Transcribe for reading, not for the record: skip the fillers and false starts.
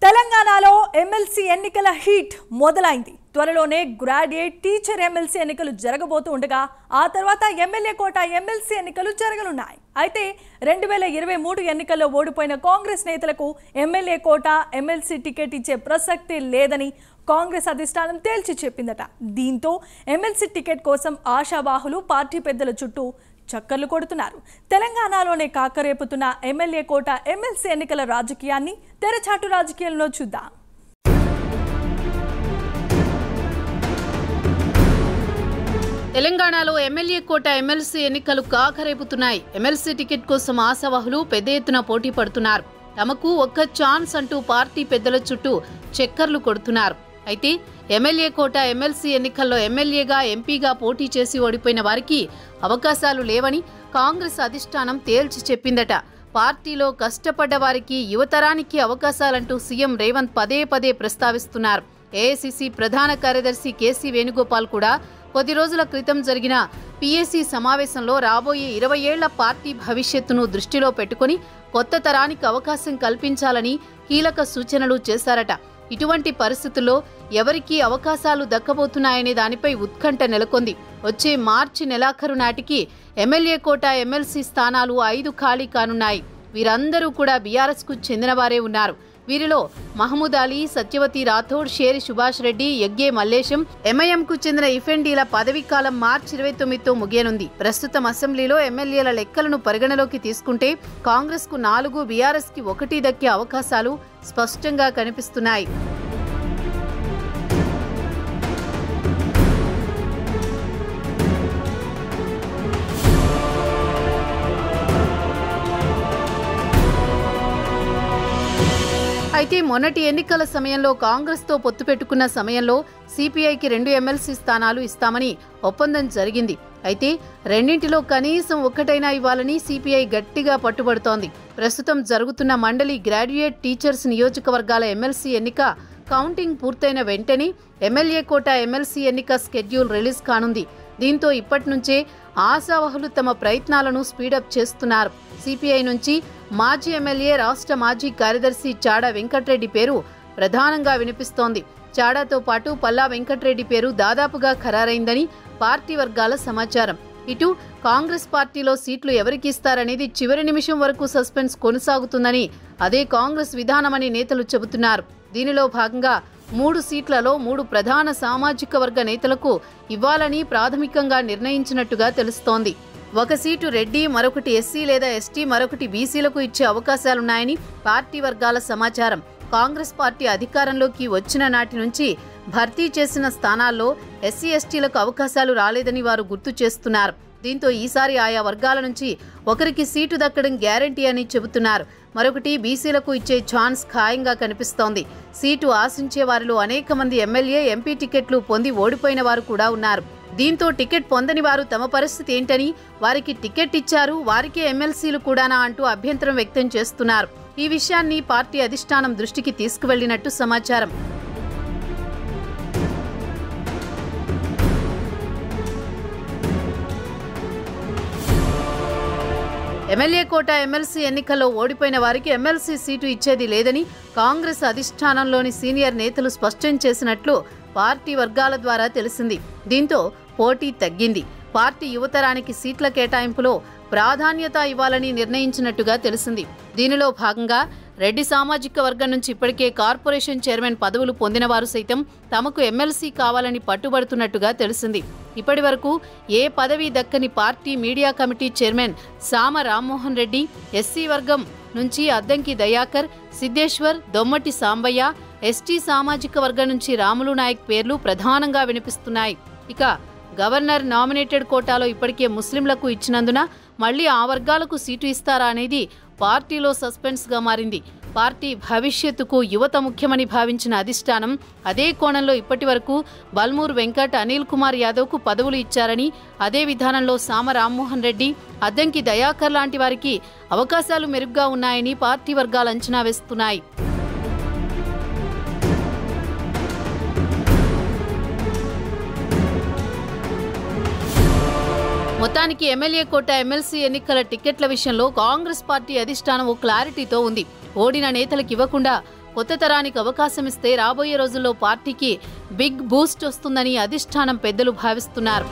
తెలంగాణలో ఎమ్మెల్సీ ఎన్నికల హీట్ మొదలైంది. త్వరలోనే గ్రాడ్యుయేట్ టీచర్ ఎమ్మెల్సీ ఎన్నికలు జరగబోతూ ఉండగా ఆ తర్వాత ఎమ్మెల్యే కోట ఎమ్మెల్సీ ఎన్నికలు జరగనున్నాయి. అయితే 2023 ఎన్నికల్లో ఓడిపోయిన కాంగ్రెస్ నేతలకు ఎమ్మెల్యే కోట ఎమ్మెల్సీ టికెట్ ఇచ్చే ప్రసక్తి లేదని కాంగ్రెస్ అధిష్టానం తేల్చి చెప్పిందట. దీంతో ఎమ్మెల్సీ టికెట్ కోసం ఆశావాహులు పార్టీ పెద్దల చుట్టూ చక్కర్లు కొడుతున్నారు. తెలంగాణలోనే కాకరేపుతున్న ఎమ్మెల్యే కోట ఎమ్మెల్సీ ఎన్నికల రాజకీయాన్ని తెరచాటు రాజకీయాల్లో చూద్దాం. తెలంగాణలో ఎమ్మెల్యే కోట ఎమ్మెల్సీ ఎన్నికలు కాకరేపుతున్నాయి. ఎమ్మెల్సీ టికెట్ కోసం ఆశావాహులు పెద్ద ఎత్తున పోటీ పడుతున్నారు. తమకు ఒక్క ఛాన్స్ అంటూ పార్టీ పెద్దల చుట్టూ చక్కర్లు కొడుతున్నారు. అయితే ఎమ్మెల్యే కోట ఎమ్మెల్సీ ఎన్నికల్లో ఎమ్మెల్యేగా ఎంపీగా పోటీ చేసి ఓడిపోయిన వారికి అవకాశాలు లేవని కాంగ్రెస్ అధిష్టానం తేల్చి చెప్పిందట. పార్టీలో కష్టపడ్డ వారికి యువతరానికి అవకాశాలంటూ సీఎం రేవంత్ పదే పదే ప్రస్తావిస్తున్నారు. ఏఐసీసీ ప్రధాన కార్యదర్శి కేసీ వేణుగోపాల్ కూడా కొద్ది రోజుల క్రితం జరిగిన పీఏసీ సమావేశంలో రాబోయే 20 ఏళ్ల పార్టీ భవిష్యత్తును దృష్టిలో పెట్టుకుని కొత్త తరానికి అవకాశం కల్పించాలని కీలక సూచనలు చేశారట. ఇటువంటి పరిస్థితుల్లో ఎవరికి అవకాశాలు దక్కబోతున్నాయనే దానిపై ఉత్కంఠ నెలకొంది. వచ్చే మార్చి నెలాఖరు నాటికి ఎమ్మెల్యే కోట ఎమ్మెల్సీ స్థానాలు 5 ఖాళీ కానున్నాయి. వీరందరూ కూడా బీఆర్ఎస్ కు చెందినవారే ఉన్నారు. వీరిలో మహమూద్ అలీ, సత్యవతి రాథోడ్, షేరి సుభాష్ రెడ్డి, యగ్గే మల్లేశం, ఎంఐఎంకు చెందిన ఇఫెండీల పదవీకాలం మార్చి 29తో ముగియనుంది. ప్రస్తుతం అసెంబ్లీలో ఎమ్మెల్యేల లెక్కలను పరిగణలోకి తీసుకుంటే కాంగ్రెస్ కు 4, బీఆర్ఎస్ కి 1 దక్కే అవకాశాలు స్పష్టంగా కనిపిస్తున్నాయి. అయితే మొన్నటి ఎన్నికల సమయంలో కాంగ్రెస్తో పొత్తు పెట్టుకున్న సమయంలో సిపిఐకి 2 ఎమ్మెల్సీ స్థానాలు ఇస్తామని ఒప్పందం జరిగింది. అయితే రెండింటిలో కనీసం ఒక్కటైనా ఇవ్వాలని సిపిఐ గట్టిగా పట్టుబడుతోంది. ప్రస్తుతం జరుగుతున్న మండలి గ్రాడ్యుయేట్ టీచర్స్ నియోజకవర్గాల ఎమ్మెల్సీ ఎన్నిక కౌంటింగ్ పూర్తయిన వెంటనే ఎమ్మెల్యే కోట ఎమ్మెల్సీ ఎన్నిక స్కెడ్యూల్ రిలీజ్ కానుంది. దీంతో ఇప్పటి నుంచే ఆశావహులు తమ ప్రయత్నాలను స్పీడప్ చేస్తున్నారు. సిపిఐ నుంచి మాజీ ఎమ్మెల్యే, రాష్ట్ర మాజీ కార్యదర్శి చాడా వెంకట్రెడ్డి పేరు ప్రధానంగా వినిపిస్తోంది. చాడాతో పాటు పల్లా వెంకట్రెడ్డి పేరు దాదాపుగా ఖరారైందని పార్టీ వర్గాల సమాచారం. ఇటు కాంగ్రెస్ పార్టీలో సీట్లు ఎవరికి ఇస్తారనేది చివరి నిమిషం వరకు సస్పెన్స్ కొనసాగుతుందని అదే కాంగ్రెస్ విధానమని నేతలు చెబుతున్నారు. దీనిలో భాగంగా 3 సీట్లలో 3 ప్రధాన సామాజిక వర్గ నేతలకు ఇవ్వాలని ప్రాథమికంగా నిర్ణయించినట్టుగా తెలుస్తోంది. ఒక సీటు రెడ్డి, మరొకటి ఎస్సీ లేదా ఎస్టీ, మరొకటి బీసీలకు ఇచ్చే అవకాశాలున్నాయని పార్టీ వర్గాల సమాచారం. కాంగ్రెస్ పార్టీ అధికారంలోకి వచ్చిన నాటి నుంచి భర్తీ చేసిన స్థానాల్లో ఎస్సీ ఎస్టీలకు అవకాశాలు రాలేదని వారు గుర్తు చేస్తున్నారు. దీంతో ఈసారి ఆయా వర్గాల నుంచి ఒకరికి సీటు దక్కడం గ్యారంటీ అని చెబుతున్నారు. మరొకటి బీసీలకు ఇచ్చే ఛాన్స్ ఖాయంగా కనిపిస్తోంది. సీటు ఆశించే వారిలో అనేక మంది ఎమ్మెల్యే, ఎంపీ టికెట్లు పొంది ఓడిపోయిన వారు కూడా ఉన్నారు. దీంతో టికెట్ పొందని వారు తమ పరిస్థితి ఏంటని, వారికి టికెట్ ఇచ్చారు, వారికే ఎమ్మెల్సీలు కూడానా అంటూ అభ్యంతరం వ్యక్తం చేస్తున్నారు. ఈ విషయాన్ని పార్టీ అధిష్టానం దృష్టికి తీసుకువెళ్లినట్టు సమాచారం. ఎమ్మెల్యే కోట ఎమ్మెల్సీ ఎన్నికల్లో ఓడిపోయిన వారికి ఎమ్మెల్సీ సీటు ఇచ్చేది లేదని కాంగ్రెస్ అధిష్టానంలోని సీనియర్ నేతలు స్పష్టం చేసినట్లు పార్టీ వర్గాల ద్వారా తెలిసింది. దీంతో పోటీ తగ్గింది. పార్టీ యువతరానికి సీట్ల కేటాయింపులో ప్రాధాన్యత ఇవ్వాలని నిర్ణయించినట్టుగా తెలిసింది. దీనిలో భాగంగా రెడ్డి సామాజిక వర్గం నుంచి ఇప్పటికే కార్పొరేషన్ చైర్మన్ పదవులు పొందిన వారు సైతం తమకు ఎమ్మెల్సీ కావాలని పట్టుబడుతున్నట్టుగా తెలిసింది. ఇప్పటి వరకు ఏ పదవి దక్కని పార్టీ మీడియా కమిటీ చైర్మన్ సామ రామ్మోహన్ రెడ్డి, ఎస్సీ వర్గం నుంచి అద్దంకి దయాకర్, సిద్ధేశ్వర్, దొమ్మటి సాంబయ్య, ఎస్టీ సామాజిక వర్గం నుంచి రాములు నాయక్ పేర్లు ప్రధానంగా వినిపిస్తున్నాయి. ఇక గవర్నర్ నామినేటెడ్ కోటాలో ఇప్పటికే ముస్లింలకు ఇచ్చినందున మళ్లీ ఆ వర్గాలకు సీటు ఇస్తారా అనేది పార్టీలో సస్పెన్స్గా మారింది. పార్టీ భవిష్యత్తుకు యువత ముఖ్యమని భావించిన అధిష్టానం అదే కోణంలో ఇప్పటి వరకు బల్మూర్ వెంకట్, అనిల్ కుమార్ యాదవ్కు పదవులు ఇచ్చారని, అదే విధానంలో సామ రామ్మోహన్ రెడ్డి, అద్దంకి దయాకర్ లాంటి వారికి అవకాశాలు మెరుగ్గా ఉన్నాయని పార్టీ వర్గాలు అంచనా వేస్తున్నాయి. మొత్తానికి ఎమ్మెల్యే కోట ఎమ్మెల్సీ ఎన్నికల టికెట్ల విషయంలో కాంగ్రెస్ పార్టీ అధిష్టానం ఓ క్లారిటీతో ఉంది. ఓడిన నేతలకు ఇవ్వకుండా కొత్త తరానికి అవకాశం ఇస్తే రాబోయే రోజుల్లో పార్టీకి బిగ్ బూస్ట్ వస్తుందని అధిష్టానం పెద్దలు భావిస్తున్నారు.